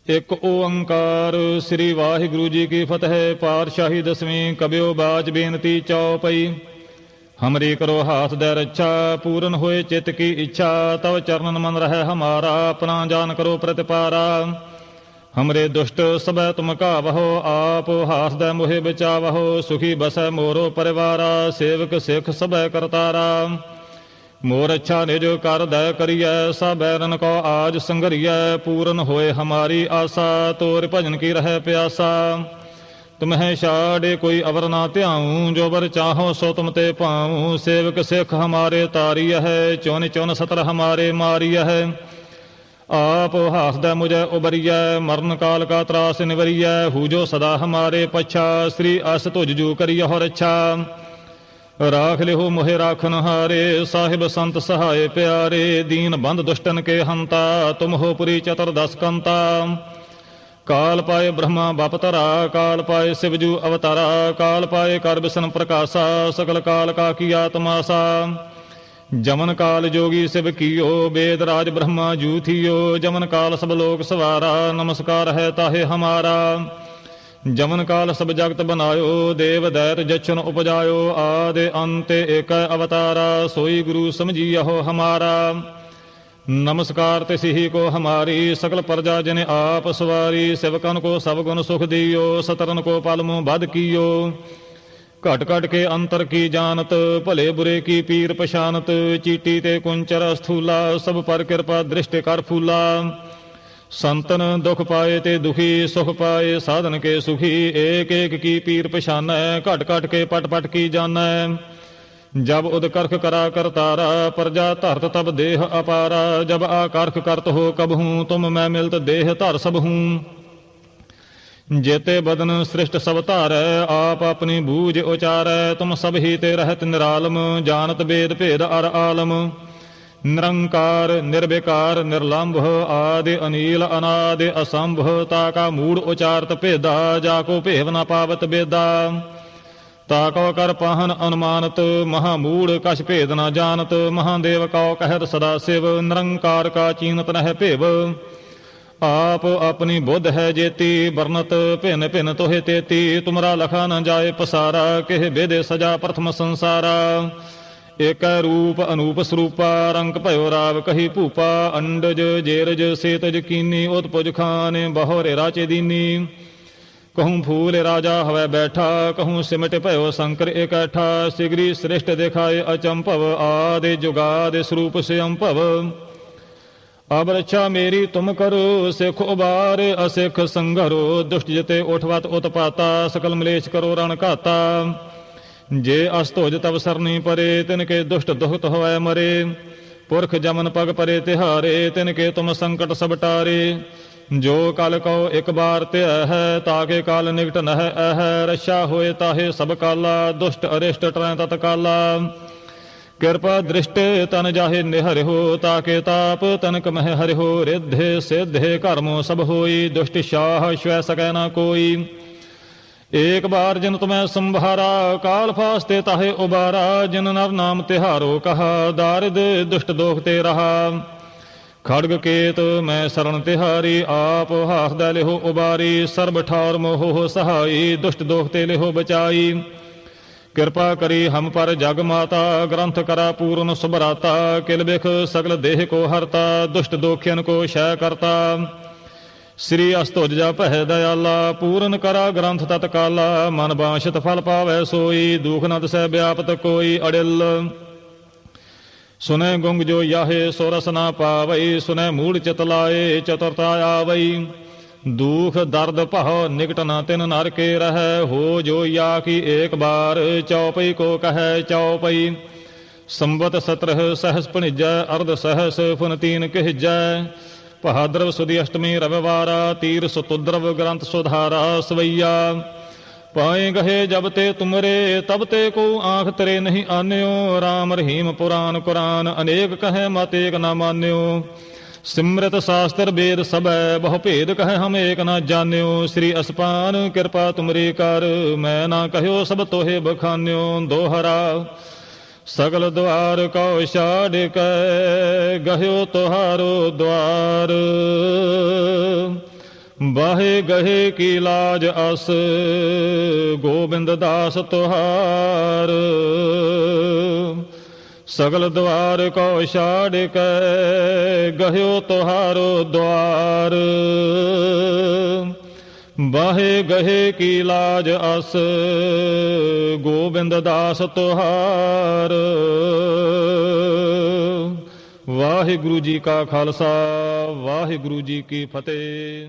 एक ओंकार। श्री वाहिगुरु जी की फतेह। पातशाही दसवीं। कबियो बाच बेनती चौपई। हमरी करो हाथ दे रक्षा, पूरन होए चित्त की इच्छा। तव चरणन मन रहे हमारा, अपना जान करो प्रतिपारा। हमरे दुष्ट सबै तुम कावहो, आप हाथ दे मोहे बचावहो। सुखी बसै मोरो परिवारा, सेवक सिख सबै करतारा। मोर अच्छा निज कर दै करिय, सब बैरन को आज संगरिय। पूरन होए हमारी आशा, तोर भजन की रह प्यासा। तुम्हें छाड़े कोई अवर ना त्याऊं, जो बर चाहो सो तुम ते पाऊं। सेवक सिख हमारे तारिय है, चौन चौन सतर हमारे मारिय है। आप हाथ दे मुझे उबरिय, मरण काल का त्रास निवरिय। हूजो सदा हमारे पच्छा, श्री अस तुझ जू करिय हो रच्छा। राख लिहो मोहे राखन हारे, साहिब संत सहाय प्यारे। दीन बंद दुष्टन के हंता, तुम हो पुरी चतुर्दश कंता। काल पाए ब्रह्मा बपतरा, काल पाए शिवजू अवतारा। काल पाए कर बिसन प्रकाशा, सकल काल का किया तमाशा। जमन काल जोगी शिव कियो, वेद राज ब्रह्मा जू थियो। जमन काल सब लोक सवारा, नमस्कार है ताहे हमारा। जमन काल सब जगत बनायो, देव दैत जच्छन उपजायो। आदि अंत एक अवतारा, सोई गुरु समझियो हमारा। नमस्कार तिसि को हमारी, सकल प्रजा जन आप सवारी। सेवकन को सब गुण सुख दियो, सतरन को पालमो बद कियो। घट घट के अंतर की जानत, भले बुरे की पीर पछानत। चीटी ते कुंचर स्थूला, सब पर कृपा दृष्टि कर फूला। संतन दुख पाए ते दुखी, सुख पाए साधन के सुखी। एक एक की पीर पछानै, घट घट के पट पट की जानै। जब उदकर्ख करा करतारा, प्रजा धरत तब देह अपारा। जब आकर्ख करत हो कबहूँ, तुम मैं मिलत देह धर सब हूँ। जेते बदन सृष्ट सब धारै, आप अपनी बूझ उचारै। तुम सब ही ते रहत निरालम, जानत वेद भेद अर आलम। निरंकार निर्विकार निर्लंभ, आदि अनील अनादि असंभ। ताका मूढ़ उचारत भेदा, जाको भेव न पावत बेदा। ताको कर पाहन अनुमानत, महामूढ़ कछ भेद न जानत। महादेव कौ कहत सदा शिव, निरंकार का चीनत नह भेव। आप अपनी बुद्ध है जेती, बरनत भिन भिन तोहे तेती। तुमरा लखा न जाए पसारा, केह बेदे सजा प्रथम संसारा। एक रूप अनूप स्वरूपा, रंग भयो राव कही भूपा। अंडज जेरज सेतज कीनी, उत्पुज खान बहोरे राचे दीनी। कहूँ फूल राजा हवै बैठा, कहूँ सिमट भयो शंकर इकट्ठा। सिगरी श्रेष्ठ दिखाए अचंभव, आदि जुगादि स्वरूप से अम्भव। अब रक्षा मेरी तुम करो, सिख उबार असिख संघरो। दुष्ट जिते उठवत उत्पाता, सकल मलेश करो रण घाता। जे अस्तोज तब सरनी परे, तिनके दुष्ट दुखत होवै मरे। पुरख जमन पग परे तिहारे, तिनके तुम संकट सब टारे। जो कल को एक बार त्य है, ताके काल निकट नह अह। रक्षा होए ताहे सब काला, दुष्ट अरिष्ट टरै तत्काला। कृपा दृष्टि तन जाहे निहर हो, ताके ताप तनक मह हरि हो। रिद्धि सिद्धि कर्मो सब होई, दुष्ट शाह श्वै सकै न कोई। एक बार जिन तुम्हें संभारा, काल फास्ते ताहे उबारा। जिन नर नाम तिहारो कहा, दारिद दुष्ट दोख ते रहा। खड़ग केत मैं शरण तिहारी, आप हाथ दे लिहो उबारी। सर्ब ठार मोहो सहाई, दुष्ट दोख ते लिहो बचाई। कृपा करी हम पर जग माता, ग्रंथ करा पूर्ण सुभराता। किल बिख सगल देह को हरता, दुष्ट दोखियन को क्षय करता। श्री अस्तुज जपह दयाला, पूरन करा ग्रंथ तत्काला। मन बांछित फल पावै सोई, दुख न दसै व्यापत कोई अडिल। सुनै गुंग जो याहे, सोरस न पावई। सुनै मूढ़ चित लाए, चतुरता आवई। दुख दर्द पह निकट न तिन नर के रह। हो जो या की एक बार, चौपई को कह चौपई। संवत 17 सहस पणिजै, अर्ध सहस फुन 3 कहजै। भाद्रव सुदी अष्टमी रविवारा, तीर सुतुद्रव ग्रंथ सुधारा सवैया। पाए गहे जब ते तुमरे, तब ते को आंख तेरे नहीं आन्यो। राम रहीम पुराण कुरान, अनेक कहे मत एक न मान्यो। सिमृत शास्त्र वेद सबै, बहु भेद कहे हम एक न जान्यो। श्री असपान कृपा तुमरी कर, मैं ना कहो सब तोहे बखान्यो। दोहरा सगल द्वार को छाड़ कै, गह्यो तुहारो द्वार। ਬਾਹੇ ਗਹੇ ਕੀ ਲਾਜ ਅਸ ਗੋਬਿੰਦ ਦਾਸ ਤੁਹਾਰ ਸਗਲ ਦੁਆਰ ਕੋ ਛਾੜ ਕੇ ਗਹਿਓ ਤੁਹਾਰੋ ਦੁਆਰ ਬਾਹੇ ਗਹੇ ਕੀ ਲਾਜ ਅਸ ਗੋਬਿੰਦ ਦਾਸ ਤੁਹਾਰ ਵਾਹਿਗੁਰੂ ਜੀ ਕਾ ਖਾਲਸਾ ਵਾਹਿਗੁਰੂ ਜੀ ਕੀ ਫਤਿਹ।